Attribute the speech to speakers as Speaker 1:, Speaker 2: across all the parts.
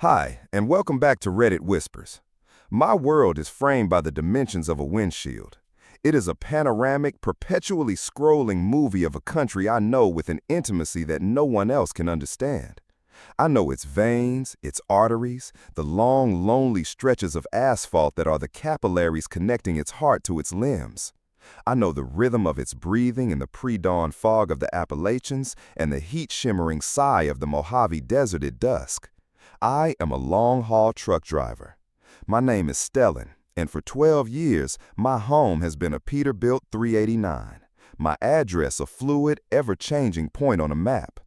Speaker 1: Hi, and welcome back to Reddit Whispers. My world is framed by the dimensions of a windshield. It is a panoramic, perpetually scrolling movie of a country I know with an intimacy that no one else can understand. I know its veins, its arteries, the long, lonely stretches of asphalt that are the capillaries connecting its heart to its limbs. I know the rhythm of its breathing in the pre-dawn fog of the Appalachians and the heat-shimmering sigh of the Mojave Desert at dusk. I am a long-haul truck driver. My name is Stellan, and for 12 years, my home has been a Peterbilt 389, my address a fluid, ever-changing point on a map.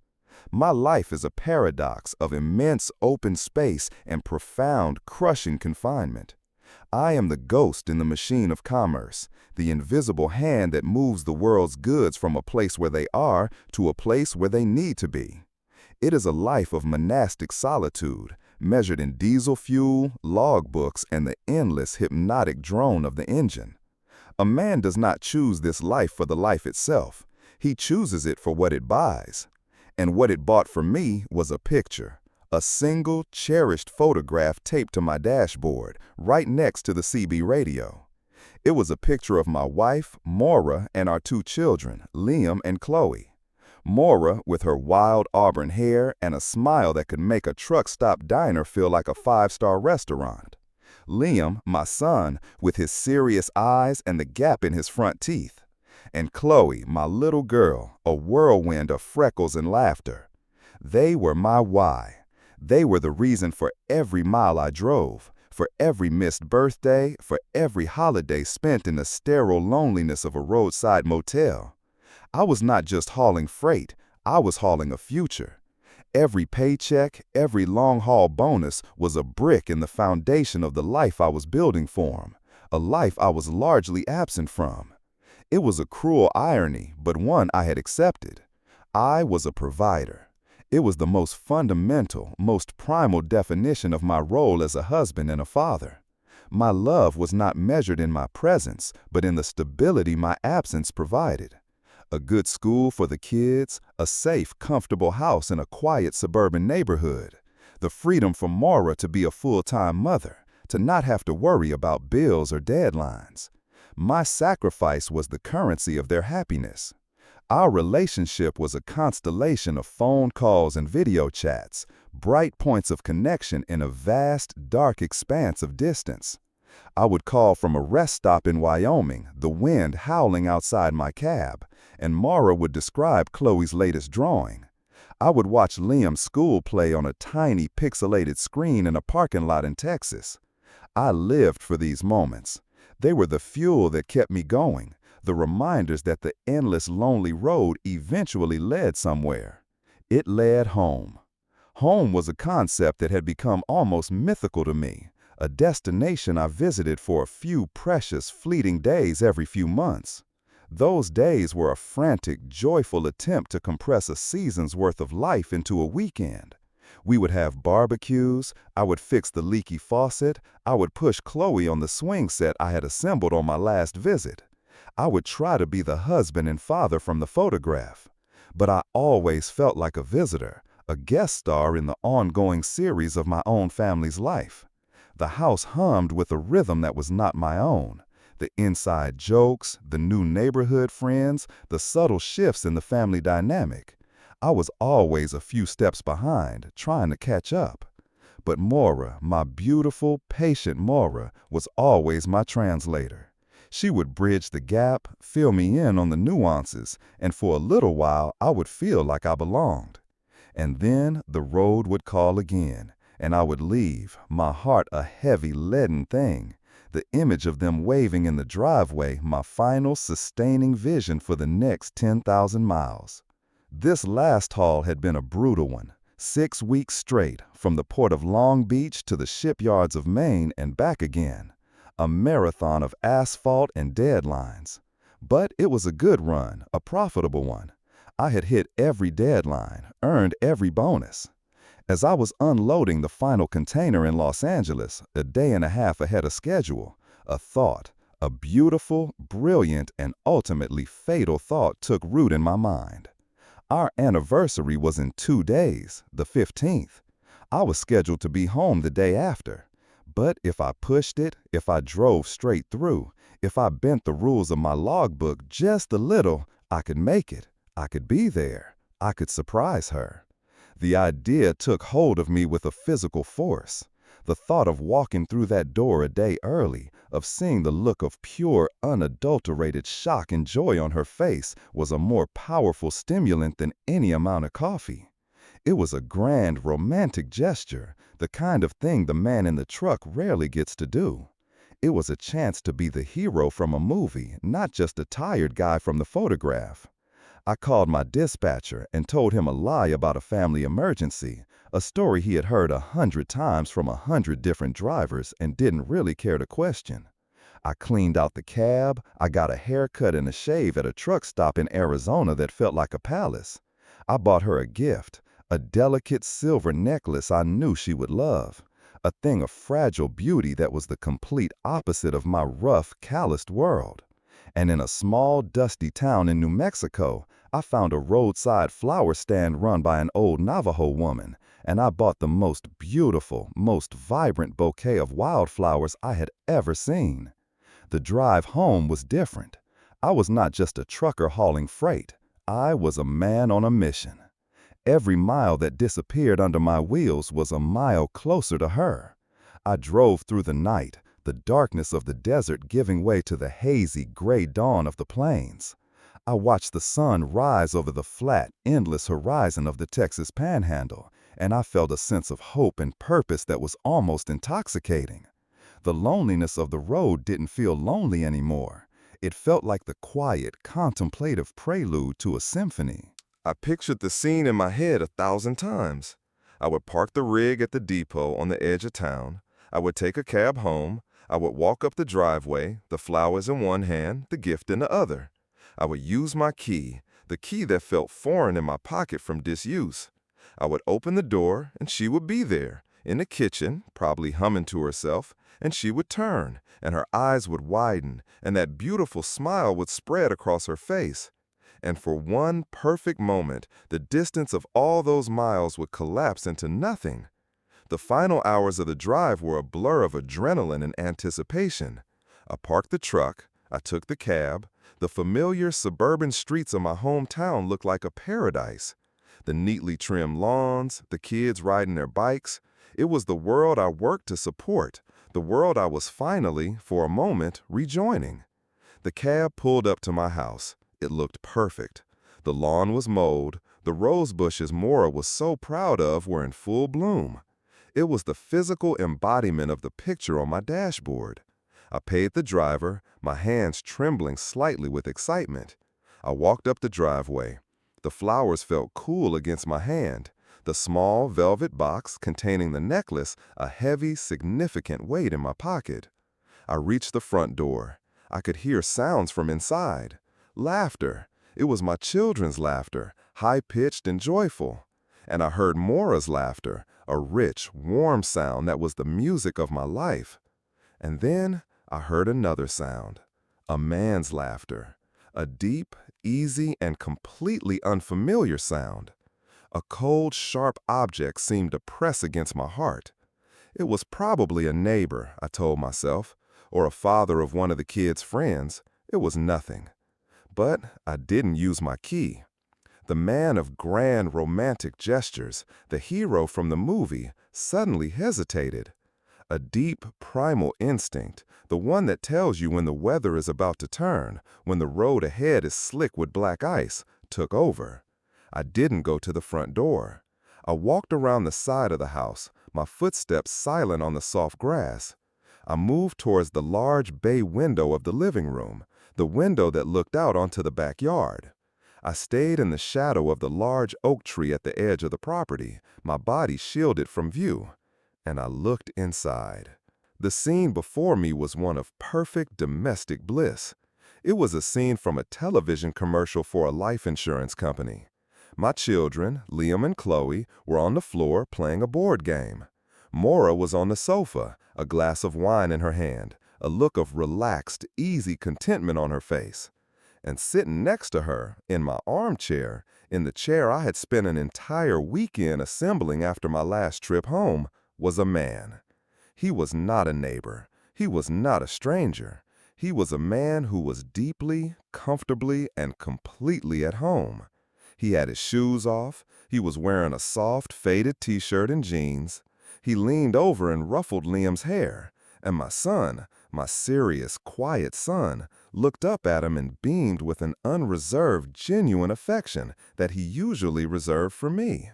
Speaker 1: My life is a paradox of immense open space and profound, crushing confinement. I am the ghost in the machine of commerce, the invisible hand that moves the world's goods from a place where they are to a place where they need to be. It is a life of monastic solitude, measured in diesel fuel, logbooks, and the endless hypnotic drone of the engine. A man does not choose this life for the life itself. He chooses it for what it buys. And what it bought for me was a picture, a single, cherished photograph taped to my dashboard, right next to the CB radio. It was a picture of my wife, Maura, and our two children, Liam and Chloe. Maura, with her wild auburn hair and a smile that could make a truck stop diner feel like a five-star restaurant. Liam, my son, with his serious eyes and the gap in his front teeth. And Chloe, my little girl, a whirlwind of freckles and laughter. They were my why. They were the reason for every mile I drove, for every missed birthday, for every holiday spent in the sterile loneliness of a roadside motel. I was not just hauling freight, I was hauling a future. Every paycheck, every long-haul bonus was a brick in the foundation of the life I was building for him, a life I was largely absent from. It was a cruel irony, but one I had accepted. I was a provider. It was the most fundamental, most primal definition of my role as a husband and a father. My love was not measured in my presence, but in the stability my absence provided. A good school for the kids, a safe, comfortable house in a quiet suburban neighborhood, the freedom for Maura to be a full-time mother, to not have to worry about bills or deadlines. My sacrifice was the currency of their happiness. Our relationship was a constellation of phone calls and video chats, bright points of connection in a vast, dark expanse of distance. I would call from a rest stop in Wyoming, the wind howling outside my cab, and Maura would describe Chloe's latest drawing. I would watch Liam's school play on a tiny pixelated screen in a parking lot in Texas. I lived for these moments. They were the fuel that kept me going, the reminders that the endless lonely road eventually led somewhere. It led home. Home was a concept that had become almost mythical to me, a destination I visited for a few precious, fleeting days every few months. Those days were a frantic, joyful attempt to compress a season's worth of life into a weekend. We would have barbecues, I would fix the leaky faucet, I would push Chloe on the swing set I had assembled on my last visit. I would try to be the husband and father from the photograph. But I always felt like a visitor, a guest star in the ongoing series of my own family's life. The house hummed with a rhythm that was not my own. The inside jokes, the new neighborhood friends, the subtle shifts in the family dynamic. I was always a few steps behind, trying to catch up. But Maura, my beautiful, patient Maura, was always my translator. She would bridge the gap, fill me in on the nuances, and for a little while I would feel like I belonged. And then the road would call again, and I would leave, my heart a heavy, leaden thing. The image of them waving in the driveway, my final, sustaining vision for the next 10,000 miles. This last haul had been a brutal one. 6 weeks straight, from the port of Long Beach to the shipyards of Maine and back again. A marathon of asphalt and deadlines. But it was a good run, a profitable one. I had hit every deadline, earned every bonus. As I was unloading the final container in Los Angeles, a day and a half ahead of schedule, a thought, a beautiful, brilliant, and ultimately fatal thought took root in my mind. Our anniversary was in 2 days, the 15th. I was scheduled to be home the day after. But if I pushed it, if I drove straight through, if I bent the rules of my logbook just a little, I could make it. I could be there. I could surprise her. The idea took hold of me with a physical force. The thought of walking through that door a day early, of seeing the look of pure, unadulterated shock and joy on her face was a more powerful stimulant than any amount of coffee. It was a grand, romantic gesture, the kind of thing the man in the truck rarely gets to do. It was a chance to be the hero from a movie, not just a tired guy from the photograph. I called my dispatcher and told him a lie about a family emergency, a story he had heard 100 times from 100 different drivers and didn't really care to question. I cleaned out the cab, I got a haircut and a shave at a truck stop in Arizona that felt like a palace. I bought her a gift, a delicate silver necklace I knew she would love, a thing of fragile beauty that was the complete opposite of my rough, calloused world. And in a small, dusty town in New Mexico, I found a roadside flower stand run by an old Navajo woman, and I bought the most beautiful, most vibrant bouquet of wildflowers I had ever seen. The drive home was different. I was not just a trucker hauling freight. I was a man on a mission. Every mile that disappeared under my wheels was a mile closer to her. I drove through the night, the darkness of the desert giving way to the hazy, gray dawn of the plains. I watched the sun rise over the flat, endless horizon of the Texas Panhandle, and I felt a sense of hope and purpose that was almost intoxicating. The loneliness of the road didn't feel lonely anymore. It felt like the quiet, contemplative prelude to a symphony. I pictured the scene in my head 1,000 times. I would park the rig at the depot on the edge of town. I would take a cab home. I would walk up the driveway, the flowers in one hand, the gift in the other. I would use my key, the key that felt foreign in my pocket from disuse. I would open the door, and she would be there, in the kitchen, probably humming to herself, and she would turn, and her eyes would widen, and that beautiful smile would spread across her face. And for one perfect moment, the distance of all those miles would collapse into nothing. The final hours of the drive were a blur of adrenaline and anticipation. I parked the truck, I took the cab. The familiar suburban streets of my hometown looked like a paradise. The neatly trimmed lawns, the kids riding their bikes. It was the world I worked to support, the world I was finally, for a moment, rejoining. The cab pulled up to my house. It looked perfect. The lawn was mowed. The rose bushes Maura was so proud of were in full bloom. It was the physical embodiment of the picture on my dashboard. I paid the driver, my hands trembling slightly with excitement. I walked up the driveway. The flowers felt cool against my hand. The small velvet box containing the necklace, a heavy, significant weight in my pocket. I reached the front door. I could hear sounds from inside. Laughter. It was my children's laughter, high-pitched and joyful. And I heard Maura's laughter, a rich, warm sound that was the music of my life. And then I heard another sound, a man's laughter, a deep, easy, and completely unfamiliar sound. A cold, sharp object seemed to press against my heart. It was probably a neighbor, I told myself, or a father of one of the kids' friends. It was nothing. But I didn't use my key. The man of grand romantic gestures, the hero from the movie, suddenly hesitated. A deep, primal instinct, the one that tells you when the weather is about to turn, when the road ahead is slick with black ice, took over. I didn't go to the front door. I walked around the side of the house, my footsteps silent on the soft grass. I moved towards the large bay window of the living room, the window that looked out onto the backyard. I stayed in the shadow of the large oak tree at the edge of the property, my body shielded from view, and I looked inside. The scene before me was one of perfect domestic bliss. It was a scene from a television commercial for a life insurance company. My children, Liam and Chloe, were on the floor playing a board game. Maura was on the sofa, a glass of wine in her hand, a look of relaxed, easy contentment on her face. And sitting next to her, in my armchair, In the chair I had spent an entire weekend assembling after my last trip home was a man. He was not a neighbor. He was not a stranger. He was a man who was deeply, comfortably, and completely at home. He had his shoes off. He was wearing a soft, faded t-shirt and jeans. He leaned over and ruffled Liam's hair, and my son, my serious, quiet son, looked up at him and beamed with an unreserved, genuine affection that he usually reserved for me.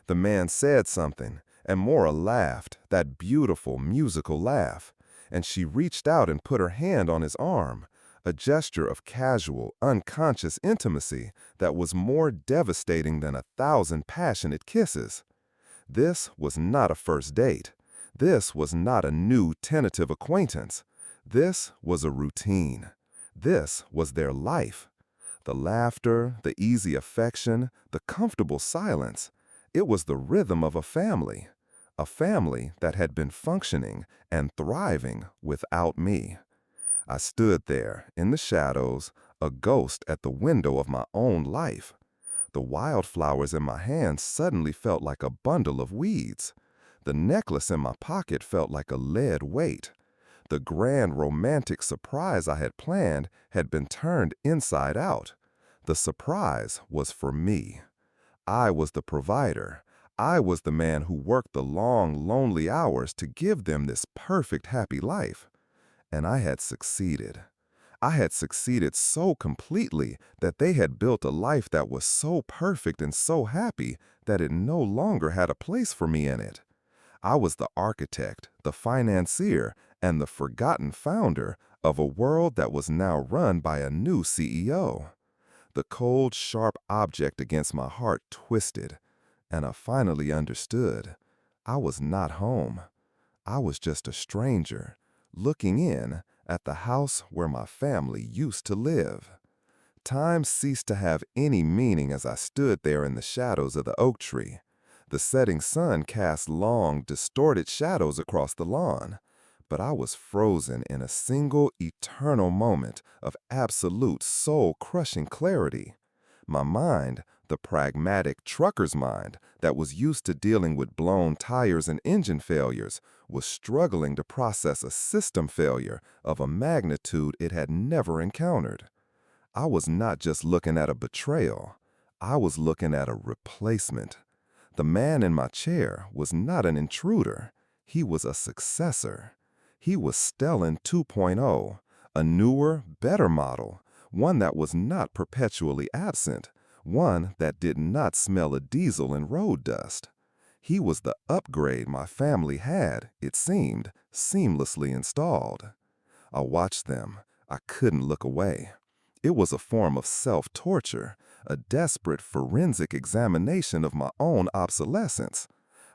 Speaker 1: The man said something, and Maura laughed, that beautiful, musical laugh, and she reached out and put her hand on his arm, a gesture of casual, unconscious intimacy that was more devastating than 1,000 passionate kisses. This was not a first date. This was not a new, tentative acquaintance. This was a routine. This was their life. The laughter, the easy affection, the comfortable silence. It was the rhythm of a family that had been functioning and thriving without me. I stood there in the shadows, a ghost at the window of my own life. The wildflowers in my hands suddenly felt like a bundle of weeds. The necklace in my pocket felt like a lead weight. The grand romantic surprise I had planned had been turned inside out. The surprise was for me. I was the provider. I was the man who worked the long, lonely hours to give them this perfect, happy life. And I had succeeded. I had succeeded so completely that they had built a life that was so perfect and so happy that it no longer had a place for me in it. I was the architect, the financier, and the forgotten founder of a world that was now run by a new CEO. The cold, sharp object against my heart twisted, and I finally understood. I was not home. I was just a stranger, looking in at the house where my family used to live. Time ceased to have any meaning as I stood there in the shadows of the oak tree. The setting sun cast long, distorted shadows across the lawn, but I was frozen in a single, eternal moment of absolute, soul-crushing clarity. My mind, the pragmatic trucker's mind that was used to dealing with blown tires and engine failures, was struggling to process a system failure of a magnitude it had never encountered. I was not just looking at a betrayal. I was looking at a replacement. The man in my chair was not an intruder. He was a successor. He was Stellan 2.0, a newer, better model, one that was not perpetually absent, one that did not smell of diesel and road dust. He was the upgrade my family had, it seemed, seamlessly installed. I watched them. I couldn't look away. It was a form of self-torture, a desperate forensic examination of my own obsolescence.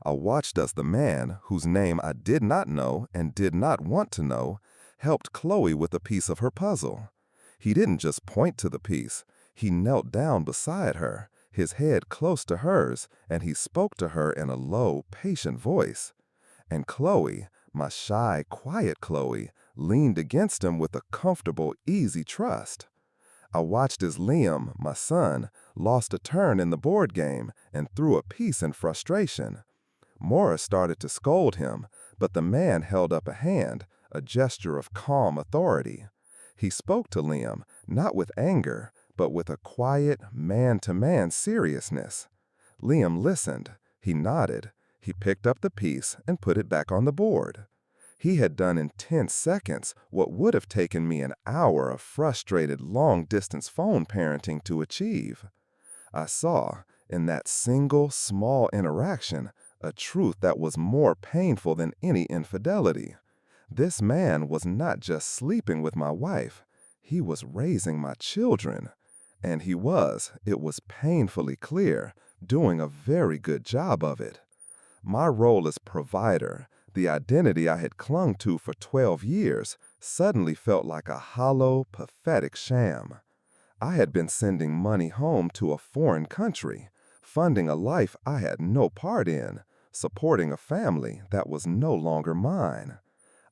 Speaker 1: I watched as the man, whose name I did not know and did not want to know, helped Chloe with a piece of her puzzle. He didn't just point to the piece. He knelt down beside her, his head close to hers, and he spoke to her in a low, patient voice. And Chloe, my shy, quiet Chloe, leaned against him with a comfortable, easy trust. I watched as Liam, my son, lost a turn in the board game and threw a piece in frustration. Maura started to scold him, but the man held up a hand, a gesture of calm authority. He spoke to Liam, not with anger, but with a quiet, man-to-man seriousness. Liam listened. He nodded. He picked up the piece and put it back on the board. He had done in 10 seconds what would have taken me an hour of frustrated long-distance phone parenting to achieve. I saw, in that single, small interaction, a truth that was more painful than any infidelity. This man was not just sleeping with my wife. He was raising my children. And he was, it was painfully clear, doing a very good job of it. My role as provider, the identity I had clung to for 12 years, suddenly felt like a hollow, pathetic sham. I had been sending money home to a foreign country, funding a life I had no part in, supporting a family that was no longer mine.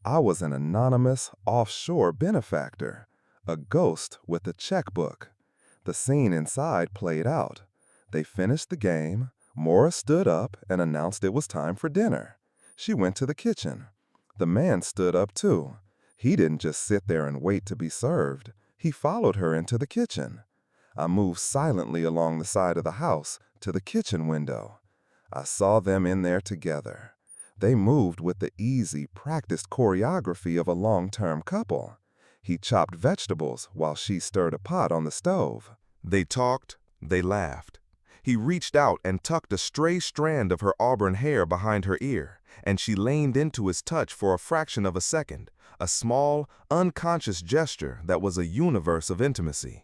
Speaker 1: I was an anonymous, offshore benefactor, a ghost with a checkbook. The scene inside played out. They finished the game. Maura stood up and announced it was time for dinner. She went to the kitchen. The man stood up too. He didn't just sit there and wait to be served. He followed her into the kitchen. I moved silently along the side of the house to the kitchen window. I saw them in there together. They moved with the easy, practiced choreography of a long-term couple. He chopped vegetables while she stirred a pot on the stove. They talked, they laughed. He reached out and tucked a stray strand of her auburn hair behind her ear, and she leaned into his touch for a fraction of a second, a small, unconscious gesture that was a universe of intimacy.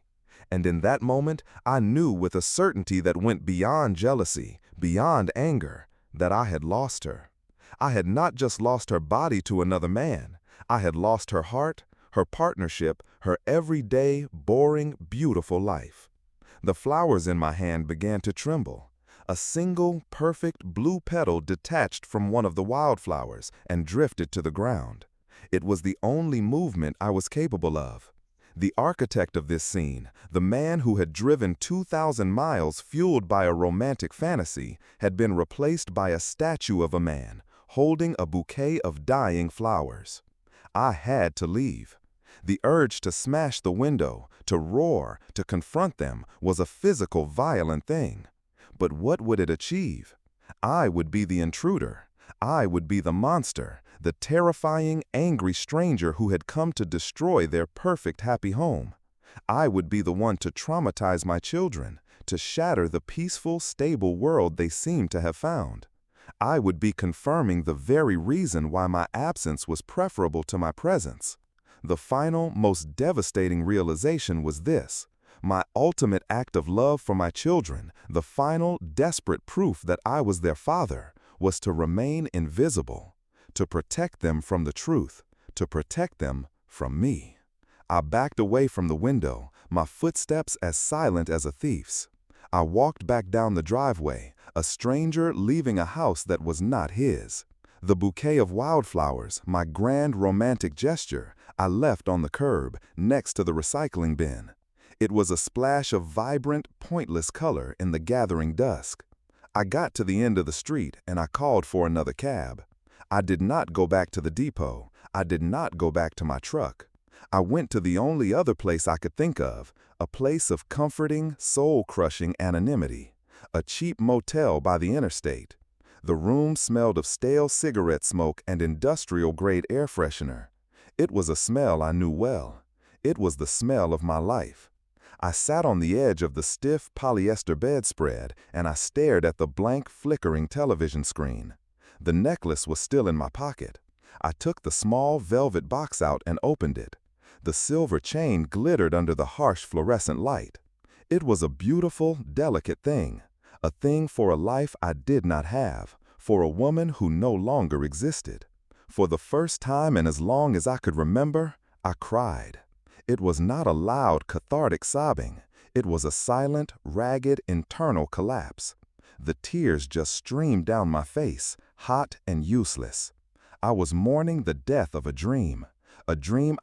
Speaker 1: And in that moment, I knew with a certainty that went beyond jealousy, beyond anger, that I had lost her. I had not just lost her body to another man. I had lost her heart, her partnership, her everyday, boring, beautiful life. The flowers in my hand began to tremble. A single, perfect blue petal detached from one of the wildflowers and drifted to the ground. It was the only movement I was capable of. The architect of this scene, the man who had driven 2,000 miles fueled by a romantic fantasy, had been replaced by a statue of a man, holding a bouquet of dying flowers. I had to leave. The urge to smash the window, to roar, to confront them was a physical, violent thing. But what would it achieve? I would be the intruder. I would be the monster, the terrifying, angry stranger who had come to destroy their perfect, happy home. I would be the one to traumatize my children, to shatter the peaceful, stable world they seemed to have found. I would be confirming the very reason why my absence was preferable to my presence. The final, most devastating realization was this: my ultimate act of love for my children, the final, desperate proof that I was their father, was to remain invisible, to protect them from the truth, to protect them from me. I backed away from the window, my footsteps as silent as a thief's. I walked back down the driveway, a stranger leaving a house that was not his. The bouquet of wildflowers, my grand romantic gesture, I left on the curb, next to the recycling bin. It was a splash of vibrant, pointless color in the gathering dusk. I got to the end of the street and I called for another cab. I did not go back to the depot. I did not go back to my truck. I went to the only other place I could think of, a place of comforting, soul-crushing anonymity, a cheap motel by the interstate. The room smelled of stale cigarette smoke and industrial-grade air freshener. It was a smell I knew well. It was the smell of my life. I sat on the edge of the stiff polyester bedspread and I stared at the blank, flickering television screen. The necklace was still in my pocket. I took the small velvet box out and opened it. The silver chain glittered under the harsh fluorescent light. It was a beautiful, delicate thing, a thing for a life I did not have, for a woman who no longer existed. For the first time in as long as I could remember, I cried. It was not a loud, cathartic sobbing. It was a silent, ragged, internal collapse. The tears just streamed down my face, hot and useless. I was mourning the death of a dream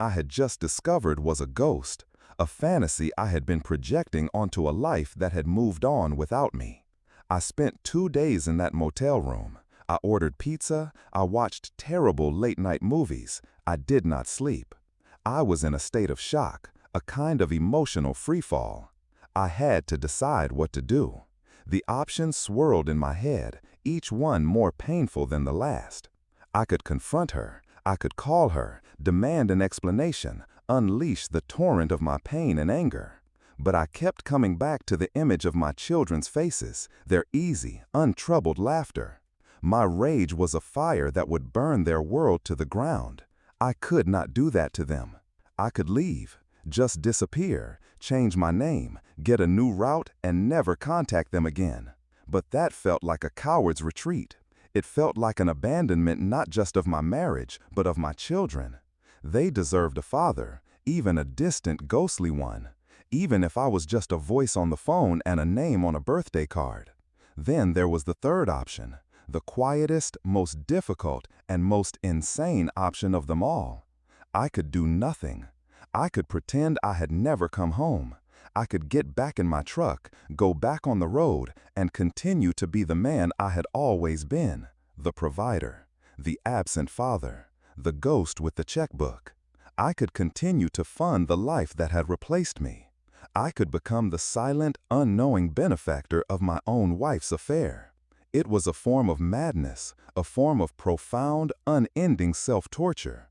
Speaker 1: I had just discovered was a ghost, a fantasy I had been projecting onto a life that had moved on without me. I spent 2 days in that motel room. I ordered pizza. I watched terrible late-night movies. I did not sleep. I was in a state of shock, a kind of emotional freefall. I had to decide what to do. The options swirled in my head, each one more painful than the last. I could confront her. I could call her, demand an explanation, unleash the torrent of my pain and anger. But I kept coming back to the image of my children's faces, their easy, untroubled laughter. My rage was a fire that would burn their world to the ground. I could not do that to them. I could leave, just disappear, change my name, get a new route, and never contact them again. But that felt like a coward's retreat. It felt like an abandonment not just of my marriage, but of my children. They deserved a father, even a distant, ghostly one, even if I was just a voice on the phone and a name on a birthday card. Then there was the third option, the quietest, most difficult, and most insane option of them all. I could do nothing. I could pretend I had never come home. I could get back in my truck, go back on the road, and continue to be the man I had always been, the provider, the absent father, the ghost with the checkbook. I could continue to fund the life that had replaced me. I could become the silent, unknowing benefactor of my own wife's affair. It was a form of madness, a form of profound, unending self-torture.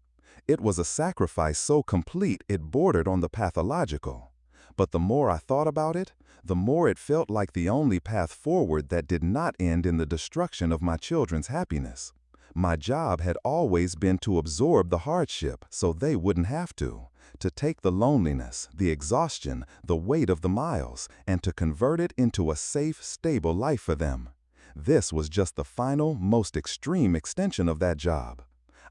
Speaker 1: It was a sacrifice so complete it bordered on the pathological. But the more I thought about it, the more it felt like the only path forward that did not end in the destruction of my children's happiness. My job had always been to absorb the hardship so they wouldn't have to take the loneliness, the exhaustion, the weight of the miles, and to convert it into a safe, stable life for them. This was just the final, most extreme extension of that job.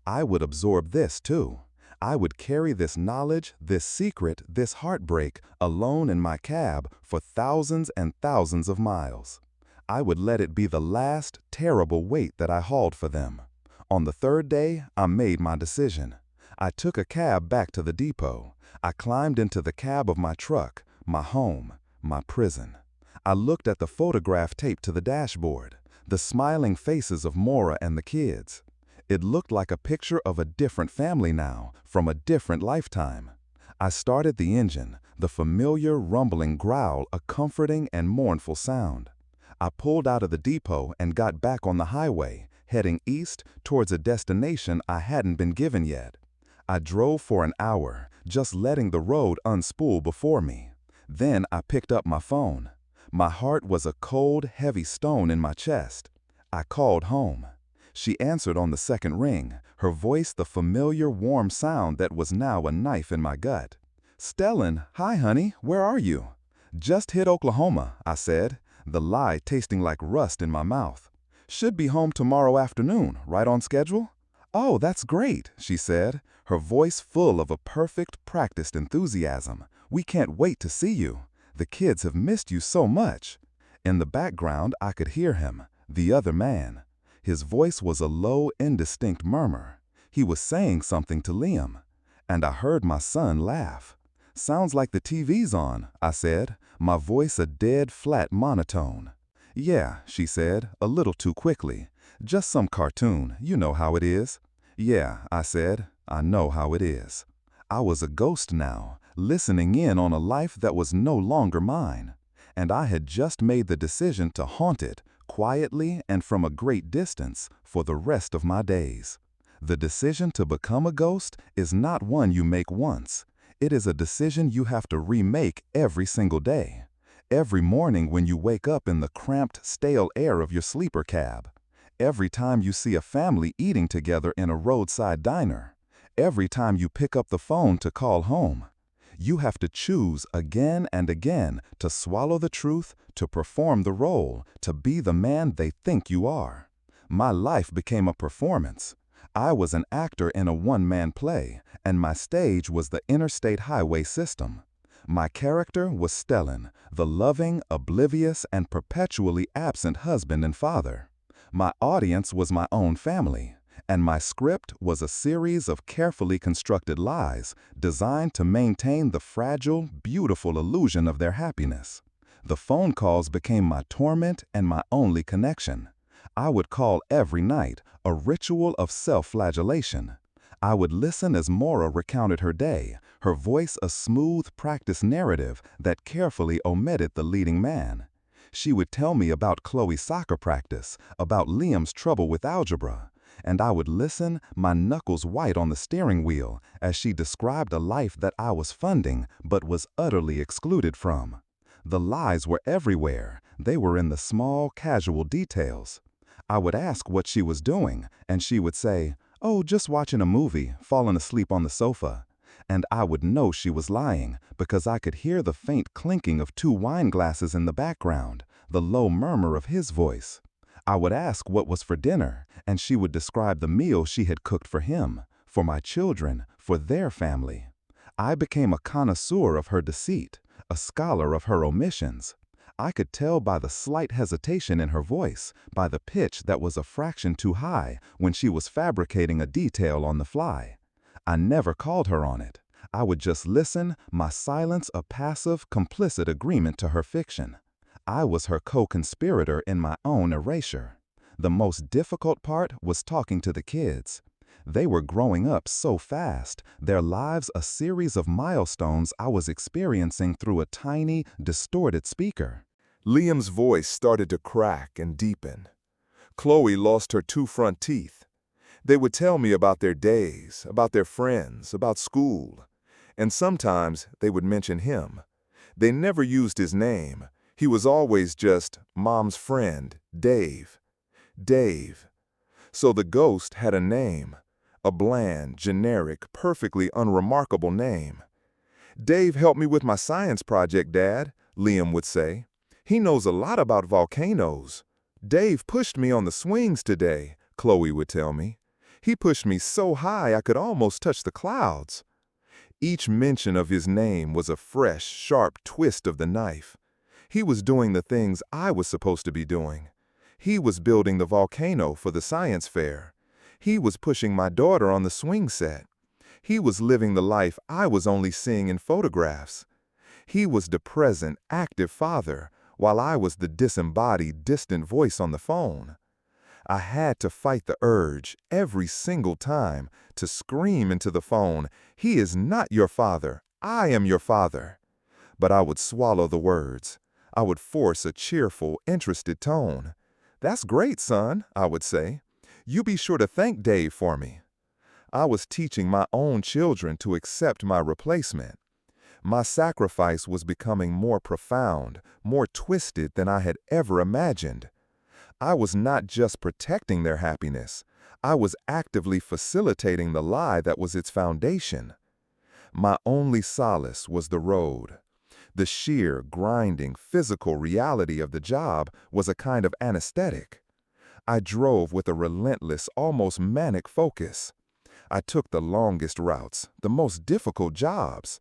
Speaker 1: I would absorb this too. I would carry this knowledge, this secret, this heartbreak alone in my cab for thousands and thousands of miles. I would let it be the last, terrible weight that I hauled for them. On the third day, I made my decision. I took a cab back to the depot. I climbed into the cab of my truck, my home, my prison. I looked at the photograph taped to the dashboard, the smiling faces of Maura and the kids. It looked like a picture of a different family now, from a different lifetime. I started the engine, the familiar rumbling growl, a comforting and mournful sound. I pulled out of the depot and got back on the highway, heading east towards a destination I hadn't been given yet. I drove for an hour, just letting the road unspool before me. Then I picked up my phone. My heart was a cold, heavy stone in my chest. I called home. She answered on the second ring, her voice the familiar warm sound that was now a knife in my gut. "Stellan, hi honey, where are you?" "Just hit Oklahoma," I said, the lie tasting like rust in my mouth. "Should be home tomorrow afternoon, right on schedule?" "Oh, that's great," she said, her voice full of a perfect, practiced enthusiasm. "We can't wait to see you. The kids have missed you so much." In the background, I could hear him, the other man. His voice was a low, indistinct murmur. He was saying something to Liam. And I heard my son laugh. "Sounds like the TV's on," I said, my voice a dead, flat monotone. "Yeah," she said, a little too quickly. "Just some cartoon, you know how it is." "Yeah," I said, "I know how it is." I was a ghost now, listening in on a life that was no longer mine. And I had just made the decision to haunt it, quietly and from a great distance, for the rest of my days. The decision to become a ghost is not one you make once. It is a decision you have to remake every single day. Every morning when you wake up in the cramped, stale air of your sleeper cab. Every time you see a family eating together in a roadside diner. Every time you pick up the phone to call home. You have to choose again and again to swallow the truth, to perform the role, to be the man they think you are. My life became a performance. I was an actor in a one-man play, and my stage was the interstate highway system. My character was Stellan, the loving, oblivious, and perpetually absent husband and father. My audience was my own family. And my script was a series of carefully constructed lies designed to maintain the fragile, beautiful illusion of their happiness. The phone calls became my torment and my only connection. I would call every night, a ritual of self-flagellation. I would listen as Maura recounted her day, her voice a smooth, practiced narrative that carefully omitted the leading man. She would tell me about Chloe's soccer practice, about Liam's trouble with algebra. And I would listen, my knuckles white on the steering wheel, as she described a life that I was funding but was utterly excluded from. The lies were everywhere. They were in the small, casual details. I would ask what she was doing, and she would say, "Oh, just watching a movie, falling asleep on the sofa." And I would know she was lying, because I could hear the faint clinking of 2 wine glasses in the background, the low murmur of his voice. I would ask what was for dinner, and she would describe the meal she had cooked for him, for my children, for their family. I became a connoisseur of her deceit, a scholar of her omissions. I could tell by the slight hesitation in her voice, by the pitch that was a fraction too high when she was fabricating a detail on the fly. I never called her on it.
Speaker 2: I would just listen, my silence a passive, complicit agreement to her fiction. I was her co-conspirator in my own erasure. The most difficult part was talking to the kids. They were growing up so fast, their lives a series of milestones I was experiencing through a tiny, distorted speaker.
Speaker 1: Liam's voice started to crack and deepen. Chloe lost her 2 front teeth. They would tell me about their days, about their friends, about school. And sometimes they would mention him. They never used his name. He was always just Mom's friend, Dave. Dave. So the ghost had a name, a bland, generic, perfectly unremarkable name. "Dave helped me with my science project, Dad," Liam would say. "He knows a lot about volcanoes." "Dave pushed me on the swings today," Chloe would tell me. "He pushed me so high I could almost touch the clouds." Each mention of his name was a fresh, sharp twist of the knife. He was doing the things I was supposed to be doing. He was building the volcano for the science fair. He was pushing my daughter on the swing set. He was living the life I was only seeing in photographs. He was the present, active father, while I was the disembodied, distant voice on the phone. I had to fight the urge, every single time, to scream into the phone, "He is not your father. I am your father." But I would swallow the words. I would force a cheerful, interested tone. "That's great, son," I would say. "You be sure to thank Dave for me." I was teaching my own children to accept my replacement. My sacrifice was becoming more profound, more twisted than I had ever imagined. I was not just protecting their happiness. I was actively facilitating the lie that was its foundation. My only solace was the road. The sheer, grinding, physical reality of the job was a kind of anesthetic. I drove with a relentless, almost manic focus. I took the longest routes, the most difficult jobs.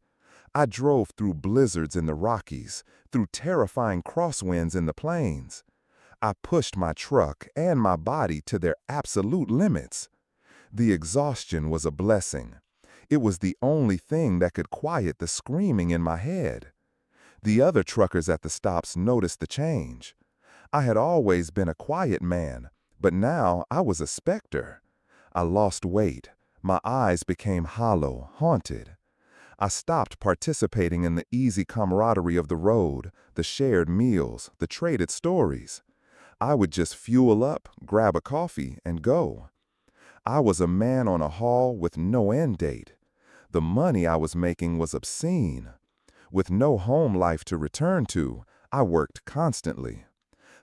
Speaker 1: I drove through blizzards in the Rockies, through terrifying crosswinds in the plains. I pushed my truck and my body to their absolute limits. The exhaustion was a blessing. It was the only thing that could quiet the screaming in my head. The other truckers at the stops noticed the change. I had always been a quiet man, but now I was a specter. I lost weight. My eyes became hollow, haunted. I stopped participating in the easy camaraderie of the road, the shared meals, the traded stories. I would just fuel up, grab a coffee, and go. I was a man on a haul with no end date. The money I was making was obscene. With no home life to return to, I worked constantly.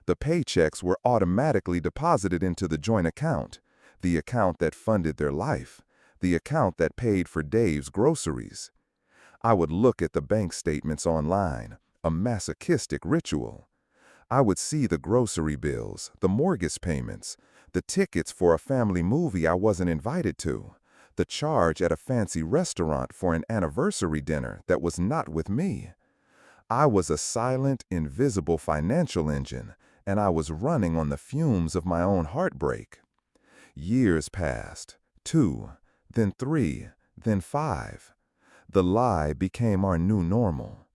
Speaker 1: The paychecks were automatically deposited into the joint account, the account that funded their life, the account that paid for Dave's groceries. I would look at the bank statements online, a masochistic ritual. I would see the grocery bills, the mortgage payments, the tickets for a family movie I wasn't invited to, the charge at a fancy restaurant for an anniversary dinner that was not with me. I was a silent, invisible financial engine, and I was running on the fumes of my own heartbreak. Years passed, 2, then 3, then 5. The lie became our new normal.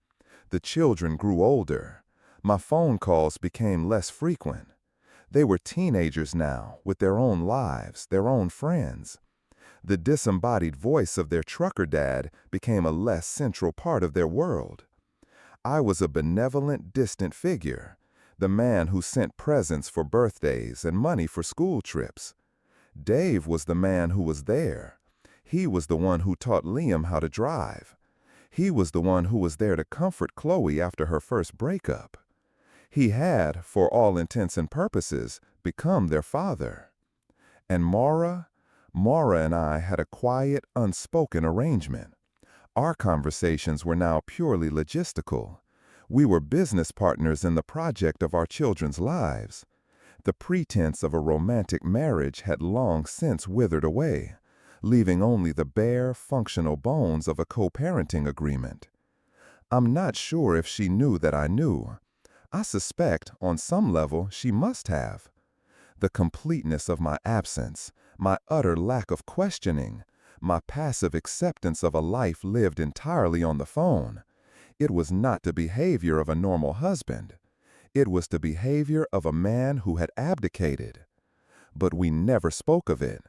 Speaker 1: The children grew older. My phone calls became less frequent. They were teenagers now, with their own lives, their own friends. The disembodied voice of their trucker dad became a less central part of their world. I was a benevolent, distant figure, the man who sent presents for birthdays and money for school trips. Dave was the man who was there. He was the one who taught Liam how to drive. He was the one who was there to comfort Chloe after her first breakup. He had, for all intents and purposes, become their father. And Mara and I had a quiet, unspoken arrangement. Our conversations were now purely logistical. We were business partners in the project of our children's lives. The pretense of a romantic marriage had long since withered away, leaving only the bare, functional bones of a co-parenting agreement. I'm not sure if she knew that I knew. I suspect, on some level, she must have. The completeness of my absence, my utter lack of questioning,
Speaker 2: my passive acceptance of a life lived entirely on the phone. It was not the behavior of a normal husband. It was the behavior of a man who had abdicated. But we never spoke of it.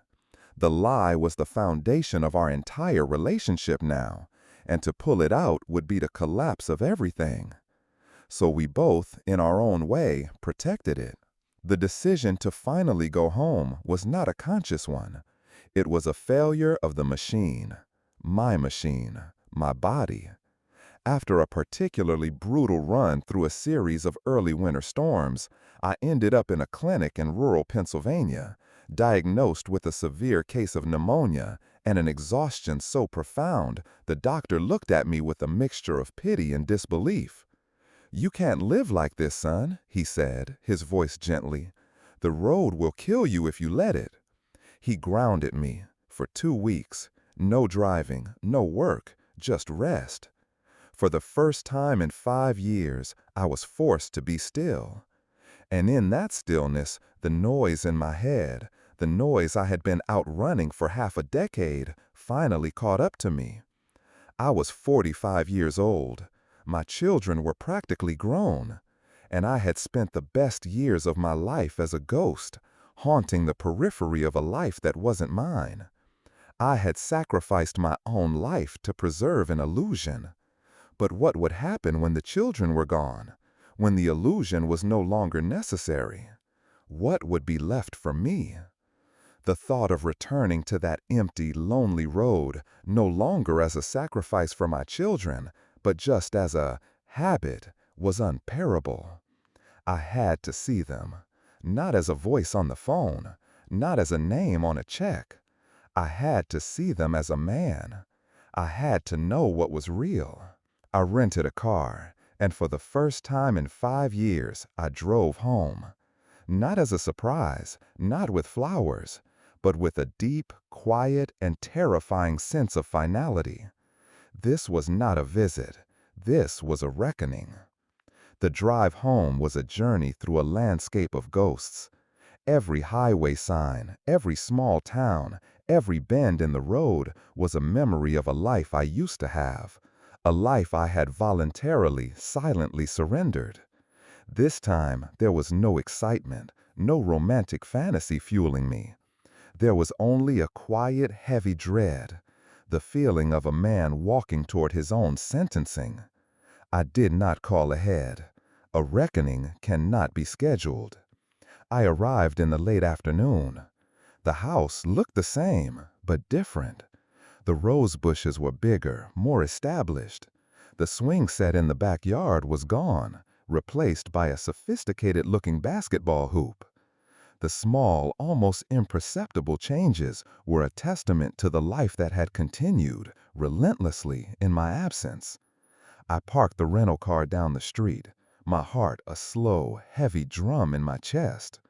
Speaker 2: The lie was the foundation of our entire relationship now, and to pull it out would be the collapse of everything. So we both, in our own way, protected it. The decision to finally go home was not a conscious one. It was a failure of the machine, my body. After a particularly brutal run through a series of early winter storms, I ended up in a clinic in rural Pennsylvania, diagnosed with a severe case of pneumonia and an exhaustion so profound the doctor looked at me with a mixture of pity and disbelief. "You can't live like this, son," he said, his voice gently. "The road will kill you if you let it." He grounded me. For 2 weeks, no driving, no work, just rest. For the first time in 5 years, I was forced to be still. And in that stillness, the noise in my head, the noise I had been outrunning for half a decade, finally caught up to me. I was 45 years old. My children were practically grown, and I had spent the best years of my life as a ghost, haunting the periphery of a life that wasn't mine. I had sacrificed my own life to preserve an illusion. But what would happen when the children were gone, when the illusion was no longer necessary? What would be left for me? The thought of returning to that empty, lonely road, no longer as a sacrifice for my children, but just as a habit, was unbearable. I had to see them, not as a voice on the phone, not as a name on a check. I had to see them as a man. I had to know what was real. I rented a car, and for the first time in 5 years, I drove home. Not as a surprise, not with flowers, but with a deep, quiet, and terrifying sense of finality. This was not a visit. This was a reckoning. The drive home was a journey through a landscape of ghosts. Every highway sign, every small town, every bend in the road was a memory of a life I used to have, a life I had voluntarily, silently surrendered. This time, there was no excitement, no romantic fantasy fueling me. There was only a quiet, heavy dread, the feeling of a man walking toward his own sentencing. I did not call ahead. A reckoning cannot be scheduled. I arrived in the late afternoon. The house looked the same, but different. The rose bushes were bigger, more established. The swing set in the backyard was gone, replaced by a sophisticated-looking basketball hoop. The small, almost imperceptible changes were a testament to the life that had continued, relentlessly, in my absence. I parked the rental car down the street, my heart a slow, heavy drum in my chest.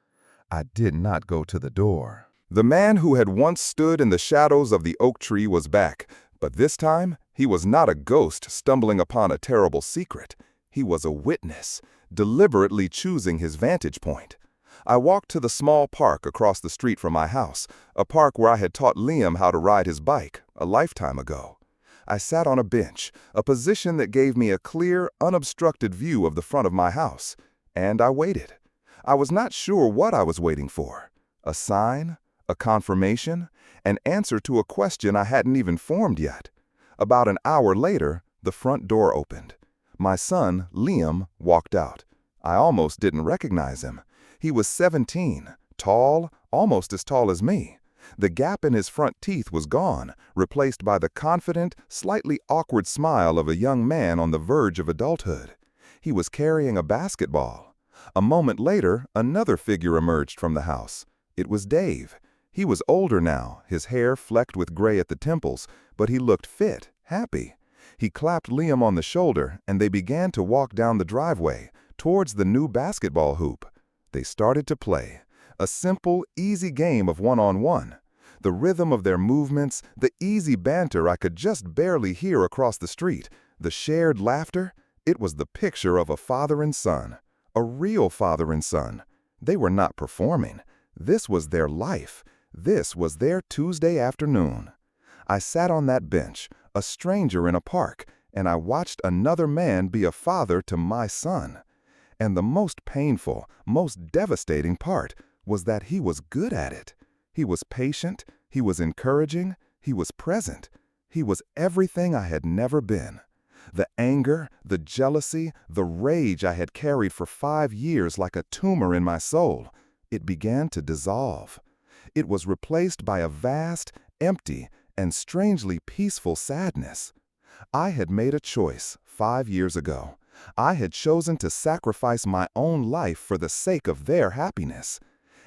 Speaker 2: I did not go to the door.
Speaker 1: The man who had once stood in the shadows of the oak tree was back, but this time he was not a ghost stumbling upon a terrible secret. He was a witness, deliberately choosing his vantage point. I walked to the small park across the street from my house, a park where I had taught Liam how to ride his bike a lifetime ago. I sat on a bench, a position that gave me a clear, unobstructed view of the front of my house, and I waited. I was not sure what I was waiting for. A sign? A confirmation? An answer to a question I hadn't even formed yet. About an hour later, the front door opened. My son, Liam, walked out. I almost didn't recognize him. He was 17, tall, almost as tall as me. The gap in his front teeth was gone, replaced by the confident, slightly awkward smile of a young man on the verge of adulthood. He was carrying a basketball. A moment later, another figure emerged from the house. It was Dave. He was older now, his hair flecked with gray at the temples, but he looked fit, happy. He clapped Liam on the shoulder, and they began to walk down the driveway, towards the new basketball hoop. They started to play. A simple, easy game of one-on-one. The rhythm of their movements, the easy banter I could just barely hear across the street, the shared laughter, it was the picture of a father and son. A real father and son. They were not performing. This was their life. This was their Tuesday afternoon. I sat on that bench, a stranger in a park, and I watched another man be a father to my son. And the most painful, most devastating part was that he was good at it. He was patient, he was encouraging, he was present. He was everything I had never been. The anger, the jealousy, the rage I had carried for 5 years like a tumor in my soul, it began to dissolve. It was replaced by a vast, empty, and strangely peaceful sadness. I had made a choice 5 years ago. I had chosen to sacrifice my own life for the sake of their happiness.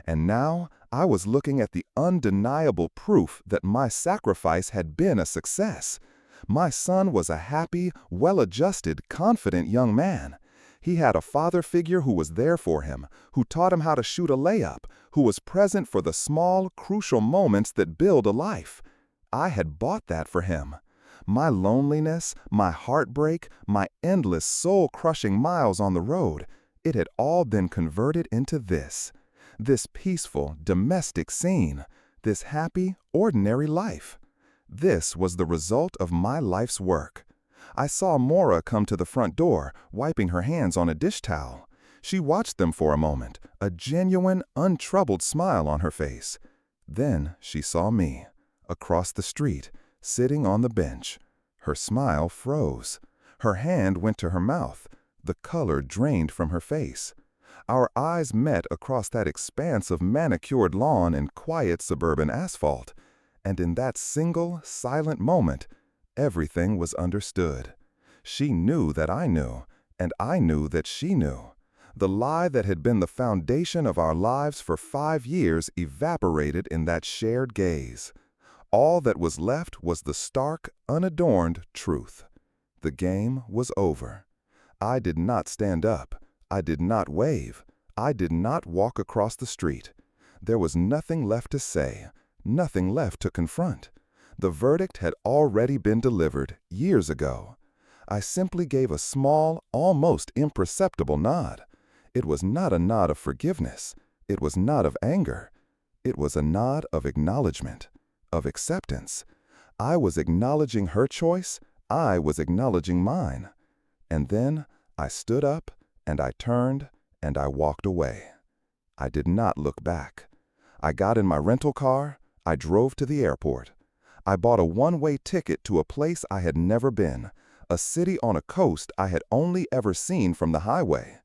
Speaker 1: And now I was looking at the undeniable proof that my sacrifice had been a success. My son was a happy, well-adjusted, confident young man. He had a father figure who was there for him, who taught him how to shoot a layup, who was present for the small, crucial moments that build a life. I had bought that for him. My loneliness, my heartbreak, my endless soul-crushing miles on the road, it had all been converted into this peaceful, domestic scene, this happy, ordinary life. This was the result of my life's work. I saw Maura come to the front door, wiping her hands on a dish towel. She watched them for a moment, a genuine, untroubled smile on her face. Then she saw me, across the street, sitting on the bench. Her smile froze. Her hand went to her mouth. The color drained from her face. Our eyes met across that expanse of manicured lawn and quiet suburban asphalt. And in that single, silent moment, everything was understood. She knew that I knew, and I knew that she knew. The lie that had been the foundation of our lives for 5 years evaporated in that shared gaze. All that was left was the stark, unadorned truth. The game was over. I did not stand up. I did not wave. I did not walk across the street. There was nothing left to say, nothing left to confront. The verdict had already been delivered years ago. I simply gave a small, almost imperceptible nod. It was not a nod of forgiveness. It was not of anger. It was a nod of acknowledgement, of acceptance. I was acknowledging her choice. I was acknowledging mine. And then I stood up, and I turned, and I walked away. I did not look back. I got in my rental car. I drove to the airport. I bought a one-way ticket to a place I had never been, a city on a coast I had only ever seen from the highway.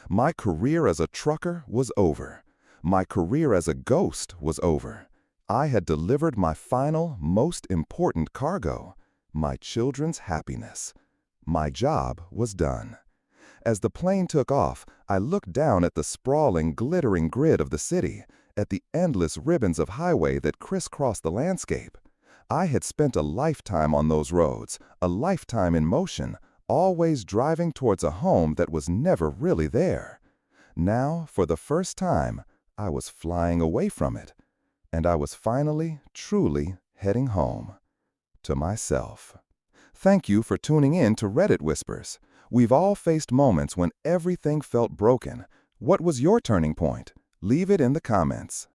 Speaker 1: My career as a trucker was over. My career as a ghost was over. I had delivered my final, most important cargo, my children's happiness. My job was done. As the plane took off, I looked down at the sprawling, glittering grid of the city, at the endless ribbons of highway that crisscrossed the landscape. I had spent a lifetime on those roads, a lifetime in motion, always driving towards a home that was never really there. Now, for the first time, I was flying away from it, and I was finally, truly heading home, to myself. Thank you for tuning in to Reddit Whispers. We've all faced moments when everything felt broken. What was your turning point? Leave it in the comments.